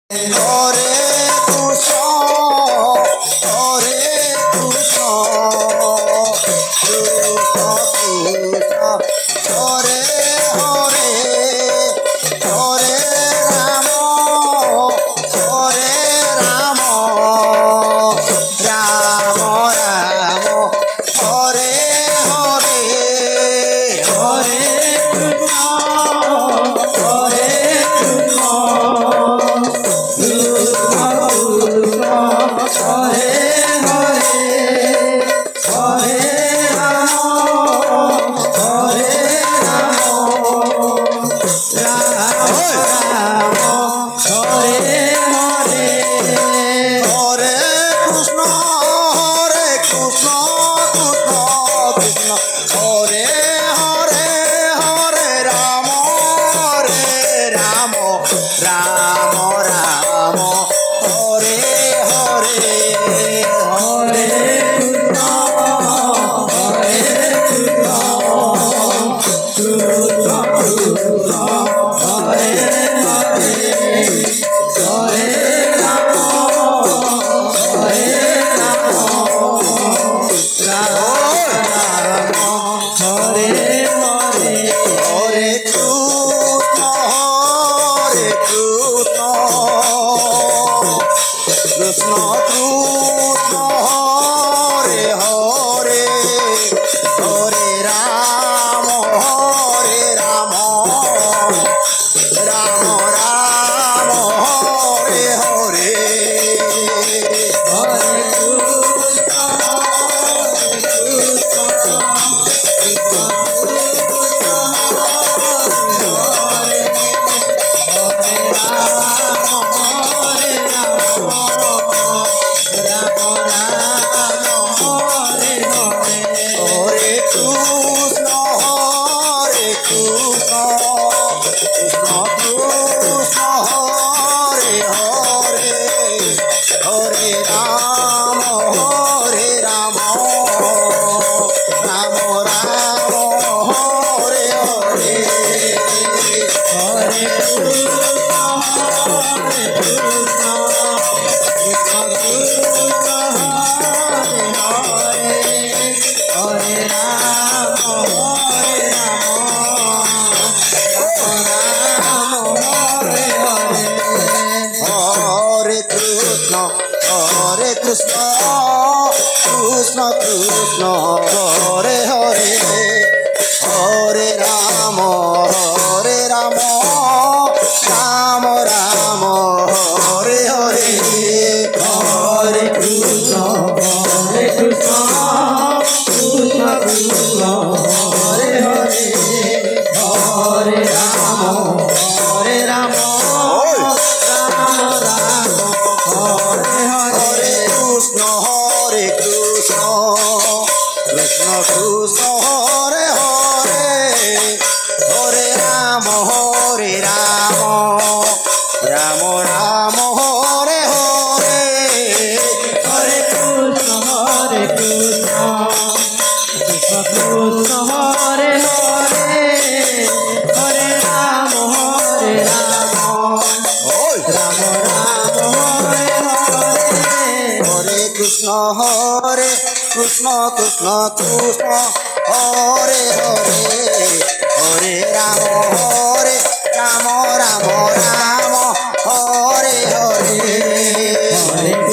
Hare Krishna, Hare Krishna, Krishna Krishna, Hare Hare, Hare Rama, Hare Rama, Rama Rama, Hare Hare, Hare Krishna,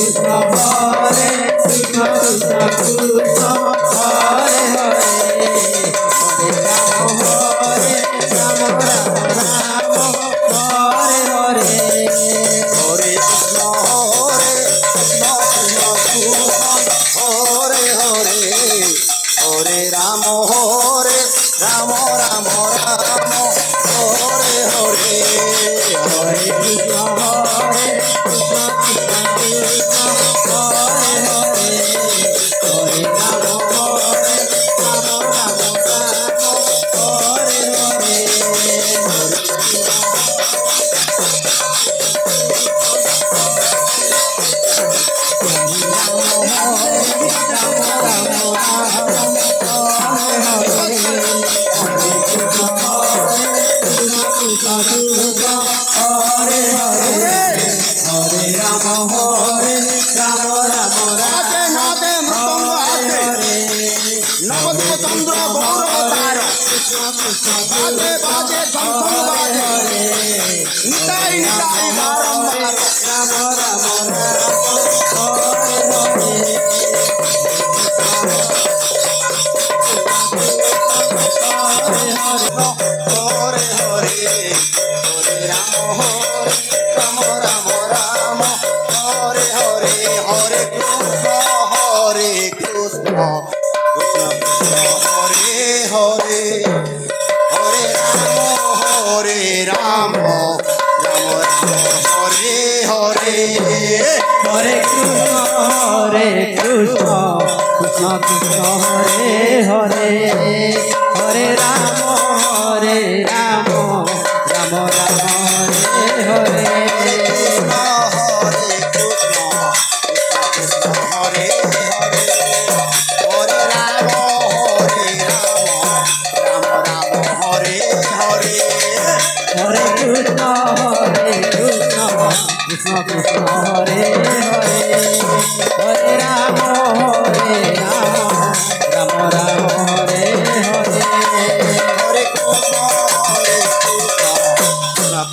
Hare Krishna. बाजे बाजे झमझम बाजे निताई निताई बारंबार राम राम हरे हरे हरे राम राम राम हरे हरे हरे कृष्ण हरे कृष्ण हरे हरे हरे राम राम हरे हरे हरे कृष्ण कृष्ण कृष्ण हरे हरे हरे राम राम राम हरे हरे हरे कृष्ण कृष्ण हरे हरे हरे राम राम राम हरे हरे हरे कृष्ण कृष्ण कृष्ण कृष्ण हरे हरे हरे राम राम राम हरे हरे हरे कृष्ण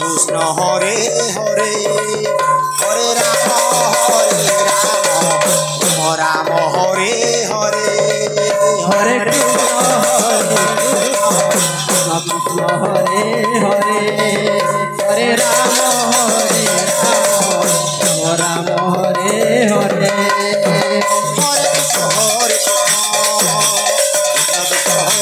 कृष्ण हरे हरे हरे राम राम हरे हरे हरे कृष्ण कृष्ण हरे हरे हरे राम राम हरे हरे हरे कृष्ण हरे हरे हरे राम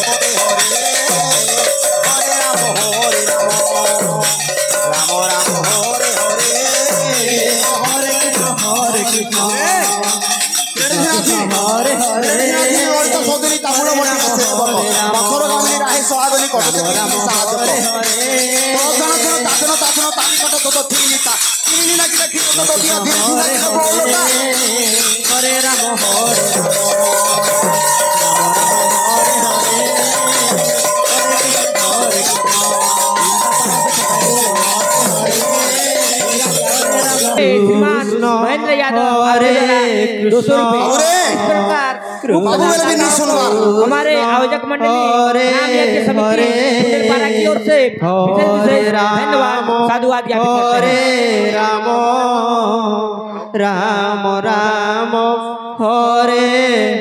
राम राम हरे हरे हरे कृष्ण हरे हरे सौदरी तामुल बखर गामी राहे सहादनी कटुते हरे राम महेंद्र यादव हरे कृष्ण हमारे आयोजक मंडली नाम यज्ञ समिति पारा की ओर से धन्यवाद साधुवाद हरे राम राम राम हरे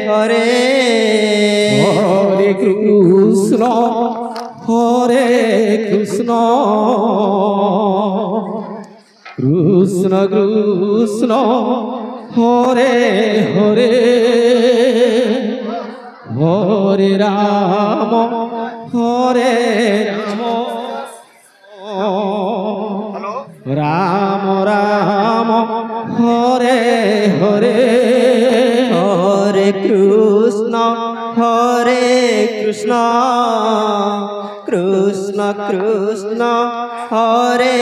हरे हरे कृष्ण कृष्ण कृष्ण हरे हरे हरे राम राम राम हरे हरे हरे कृष्ण कृष्ण कृष्ण हरे